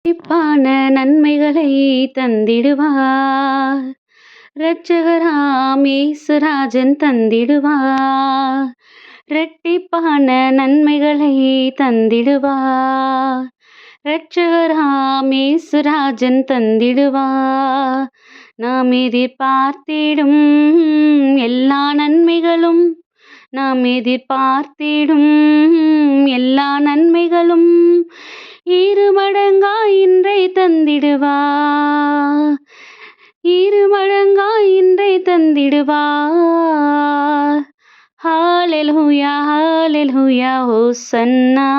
இரட்டிப்பான நன்மைகளை தந்திடுவார். இரட்சகராம் இயேசுராஜன் தந்திடுவார். இரட்டிப்பான நன்மைகளை தந்திடுவார். இரட்சகராம் இயேசுராஜன் தந்திடுவார். நாம் எதிர்பார்த்திடும் எல்லா நன்மைகளும் நாம் எதிர்பார்த்திடும் எல்லா நன்மைகளும் இருமடங்காய் இன்றை தந்திடுவார். இருமடங்காய் இன்றை தந்திடுவார். ஹalleluya ஹalleluya ஹோசன்னா.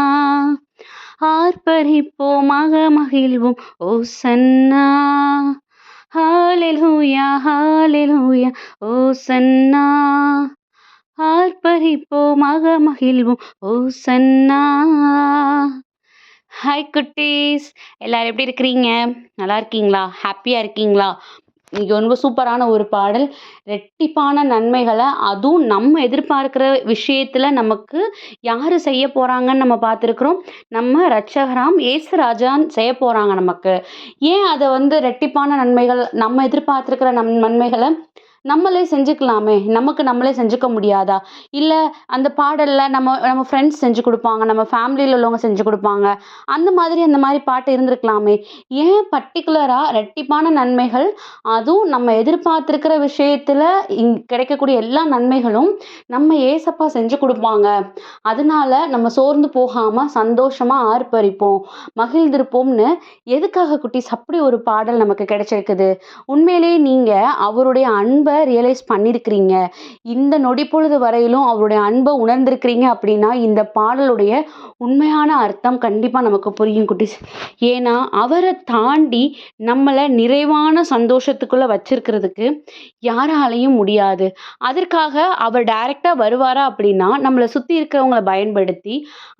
ஆர்ப்பரிப்போமாக மகிழ்வோம் ஓசன்னா. ஹalleluya ஹalleluya ஓசன்னா. ஆர்ப்பரிப்போமாக மகிழ்வோம் ஓசன்னா. ஹாய் குட்டீஸ், எல்லாரும் எப்படி இருக்கிறீங்க? நல்லா இருக்கீங்களா? ஹாப்பியாக இருக்கீங்களா? இன்றைக்கி ரொம்ப சூப்பரான ஒரு பாடல். ரெட்டிப்பான நன்மைகளை அதுவும் நம்ம எதிர்பார்க்குற விஷயத்தில் நமக்கு யார் செய்ய போகிறாங்கன்னு நம்ம பார்த்துருக்குறோம். நம்ம இரட்சகராம் இயேசுராஜான் செய்ய போகிறாங்க நமக்கு. ஏன் அதை ரெட்டிப்பான நன்மைகள் நம்ம எதிர்பார்த்துருக்கிற நன்மைகளை நம்மளே செஞ்சுக்கலாமே, நமக்கு நம்மளே செஞ்சுக்க முடியாதா? இல்லை அந்த பாடலில் நம்ம ஃப்ரெண்ட்ஸ் செஞ்சு கொடுப்பாங்க, நம்ம ஃபேமிலியில் உள்ளவங்க செஞ்சு கொடுப்பாங்க, அந்த மாதிரி பாட்டு இருந்திருக்கலாமே. ஏன் பர்டிகுலராக ரெட்டிப்பான நன்மைகள், அதுவும் நம்ம எதிர்பார்த்துருக்கிற விஷயத்தில் கிடைக்கக்கூடிய எல்லா நன்மைகளும் நம்ம ஏசப்பா செஞ்சு கொடுப்பாங்க. அதனால நம்ம சோர்ந்து போகாமல் சந்தோஷமாக ஆர்ப்பரிப்போம், மகிழ்ந்திருப்போம்னு எதுக்காக குட்டீஸ் அப்படி ஒரு பாடல் நமக்கு கிடைச்சிருக்குது? உண்மையிலேயே நீங்கள் அவருடைய அன்பை ரியலைஸ் பண்ணியிருக்கிறீங்க, இந்த நொடி பொழுது வரையிலும் அவருடைய அன்பை உணர்ந்திருக்கிறீங்க அப்படின்னா இந்த பாடலுடைய உண்மையான அர்த்தம் கண்டிப்பாக நமக்கு புரியும் குட்டீஸ். ஏன்னா அவரை தாண்டி நம்மளை நிறைவான சந்தோஷத்துக்குள்ளே வச்சிருக்கிறதுக்கு யாராலையும் முடியாது. அதற்காக அவர் டைரெக்டாக வருவாரா அப்படின்னா நம்மளை சுற்றி இருக்கிறவங்களை பயன்படுத்தி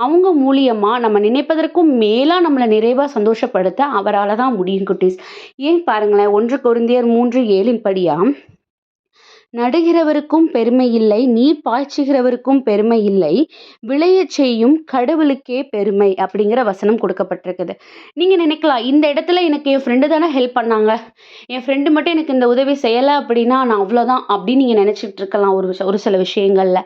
அவங்க மூலியமாக நம்ம நினைப்பதற்கும் மேலாக நம்மளை நிறைவாக சந்தோஷப்படுத்த அவரால் தான் முடியும் குட்டீஸ். ஏன் பாருங்களேன், 1 கொரிந்தியர் 3:7 படியா, நடுகிறவருக்கும் பெருமை இல்லை, நீர் பாய்ச்சுகிறவருக்கும் பெருமை இல்லை, விளையச் செய்யும் கடவுளுக்கே பெருமை அப்படிங்கிற வசனம் கொடுக்கப்பட்டிருக்குது. நீங்கள் நினைக்கலாம், இந்த இடத்துல எனக்கு என் ஃப்ரெண்டு தானே ஹெல்ப் பண்ணாங்க, என் ஃப்ரெண்டு மட்டும் எனக்கு இந்த உதவி செய்யலை அப்படின்னா நான் அவ்வளோதான் அப்படின்னு நீங்கள் நினச்சிட்டு இருக்கலாம் ஒரு சில விஷயங்களில்.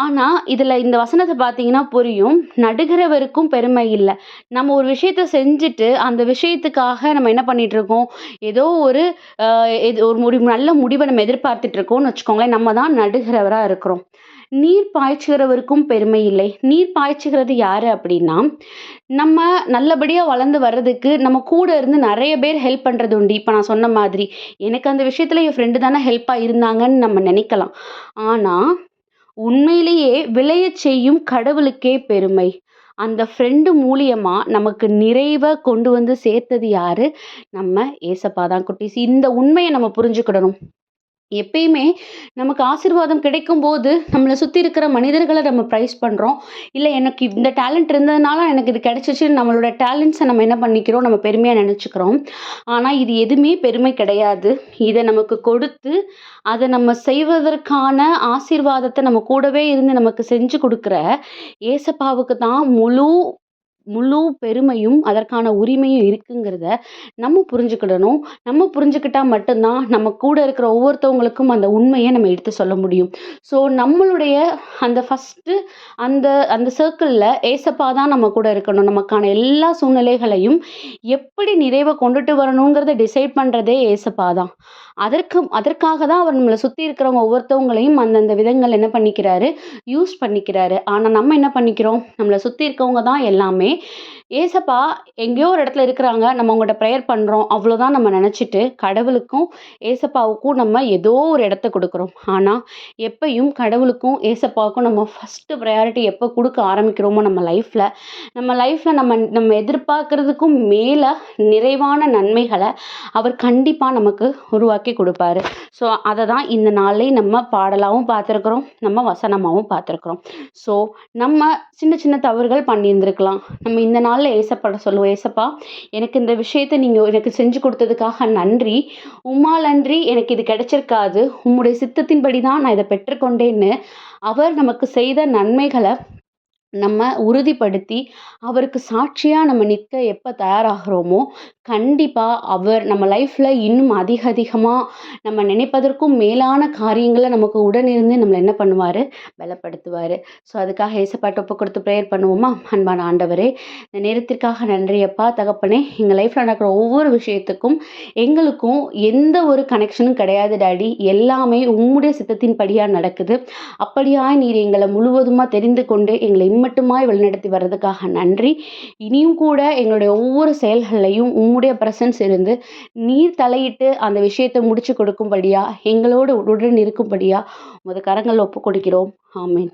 ஆனால் இதில் இந்த வசனத்தை பார்த்தீங்கன்னா புரியும், நடுகிறவருக்கும் பெருமை இல்லை. நம்ம ஒரு விஷயத்த செஞ்சுட்டு அந்த விஷயத்துக்காக நம்ம என்ன பண்ணிட்டு இருக்கோம், ஏதோ ஒரு நல்ல முடிவை நம்ம எதிர்பார்த்துட்டு இருக்கோம்னு வச்சுக்கோங்களேன், நம்ம தான் நடுகிறவராக இருக்கிறோம். நீர் பாய்ச்சுகிறவருக்கும் பெருமை இல்லை. நீர் பாய்ச்சுகிறது யாரு அப்படின்னா, நம்ம நல்லபடியாக வளர்ந்து வர்றதுக்கு நம்ம கூட இருந்து நிறைய பேர் ஹெல்ப் பண்ணுறது உண்டு. இப்போ நான் சொன்ன மாதிரி எனக்கு அந்த விஷயத்தில் என் ஃப்ரெண்டு தானே ஹெல்ப்பாக இருந்தாங்கன்னு நம்ம நினைக்கலாம். ஆனால் உண்மையிலேயே விளையச் செய்யும் கடவுளுக்கே பெருமை. அந்த ஃப்ரெண்டு மூலியமா நமக்கு நிறைவை கொண்டு வந்து சேர்த்தது யாரு? நம்ம ஏசப்பா தான் குட்டீஸ். இந்த உண்மையை நம்ம புரிஞ்சுக்கிடணும். எப்பயுமே நமக்கு ஆசீர்வாதம் கிடைக்கும்போது நம்மளை சுற்றி இருக்கிற மனிதர்களை நம்ம ப்ரைஸ் பண்ணுறோம். இல்லை எனக்கு இந்த டேலண்ட் இருந்ததுனால எனக்கு இது கிடைச்சிச்சுன்னு நம்மளோட டேலண்ட்ஸை நம்ம என்ன பண்ணிக்கிறோம், நம்ம பெருமையாக நினச்சிக்கிறோம். ஆனால் இது எதுவுமே பெருமை கிடையாது. இதை நமக்கு கொடுத்து அதை நம்ம செய்வதற்கான ஆசீர்வாதத்தை நம்ம கூடவே இருந்து நமக்கு செஞ்சு கொடுக்குற ஏசப்பாவுக்கு தான் முழு பெருமையும் அதற்கான உரிமையும் இருக்குங்கிறத நம்ம புரிஞ்சுக்கிடணும். நம்ம புரிஞ்சுக்கிட்டா மட்டும்தான் நம்ம கூட இருக்கிற ஒவ்வொருத்தவங்களுக்கும் அந்த உண்மையை நம்ம எடுத்து சொல்ல முடியும். ஸோ நம்மளுடைய அந்த ஃபஸ்ட்டு அந்த சர்க்கிளில் ஏசப்பா தான் நம்ம கூட இருக்கணும். நமக்கான எல்லா சூழ்நிலைகளையும் எப்படி நிறைவை கொண்டுட்டு வரணுங்கிறத டிசைட் பண்ணுறதே ஏசப்பா தான். அதற்காக தான் அவர் நம்மளை சுற்றி இருக்கிறவங்க ஒவ்வொருத்தவங்களையும் அந்தந்த விதங்கள் என்ன பண்ணிக்கிறாரு, யூஸ் பண்ணிக்கிறாரு. ஆனால் நம்ம என்ன பண்ணிக்கிறோம், நம்மளை சுற்றி இருக்கவங்க தான் எல்லாமே. ஏசப்பா எங்கேயோ ஒரு இடத்துல இருக்கிறாங்க, நம்ம அவங்கள்ட்ட ப்ரேயர் பண்ணுறோம், அவ்வளோதான் நம்ம நினச்சிட்டு கடவுளுக்கும் ஏசப்பாவுக்கும் நம்ம ஏதோ ஒரு இடத்த கொடுக்குறோம். ஆனால் எப்பயும் கடவுளுக்கும் ஏசப்பாவுக்கும் நம்ம ஃபஸ்ட்டு ப்ரையாரிட்டி எப்போ கொடுக்க ஆரம்பிக்கிறோமோ நம்ம லைஃப்பில் நம்ம எதிர்பார்க்கறதுக்கும் மேலே நிறைவான நன்மைகளை அவர் கண்டிப்பாக நமக்கு உருவாக்கி கொடுப்பாரு. ஸோ அதை தான் இந்த நாளே நம்ம பாடலாகவும் பார்த்துருக்குறோம், நம்ம வசனமாகவும் பார்த்துருக்குறோம். ஸோ நம்ம சின்ன சின்ன தவறுகள் பண்ணியிருந்திருக்கலாம். நம்ம இந்த நாளில் ஏசப்பட சொல்லுவோம், ஏசப்பா எனக்கு இந்த விஷயத்தை நீங்கள் எனக்கு செஞ்சு கொடுத்ததுக்காக நன்றி, உம்மால் நன்றி, எனக்கு இது கிடைச்சிருக்காது, உம்முடைய சித்தத்தின்படி தான் நான் இதை பெற்றுக்கொண்டேன்னு அவர் நமக்கு செய்த நன்மைகளை நம்ம உறுதிப்படுத்தி, அவருக்கு சாட்சியா நம்ம நிற்க எப்ப தயாராகுறோமோ, கண்டிப்பா அவர் நம்ம லைஃப்ல இன்னும் அதிக அதிகமா நம்ம நினைப்பதற்கும் மேலான காரியங்கள நமக்கு உடனிருந்து நம்மள என்ன பண்ணுவாரு? பலப்படுத்துவாரு. ஸோ அதுக்காக ஏசப்பாட்ட ஒப்பு கொடுத்து ப்ரேயர் பண்ணுவோமா? அன்பான ஆண்டவரே, இந்த நேரத்திற்காக நன்றி அப்பா, தகப்பனே. எங்க லைஃப்ல நடக்கிற ஒவ்வொரு விஷயத்துக்கும் எங்களுக்கும் எந்த ஒரு கனெக்ஷனும் கிடையாது டாடி. எல்லாமே உம்முடைய சித்தத்தின்படியா நடக்குது. அப்படியாய் நீர் எங்கள முழுவதுமா தெரிந்து கொண்டு எங்களை இம்மட்டுமாய் வழிநடத்தி வர்றதுக்காக நன்றி. இனியும் கூட எங்களுடைய ஒவ்வொரு செயல்கள்லையும் உம்முடைய பிரசன்ஸ் இருந்து நீர் தலையிட்டு அந்த விஷயத்தை முடிச்சு கொடுக்கும்படியா, எங்களோடு உடன் இருக்கும்படியா உமது கரங்கள்ல ஒப்புக் கொடுக்கிறோம். ஆமென்.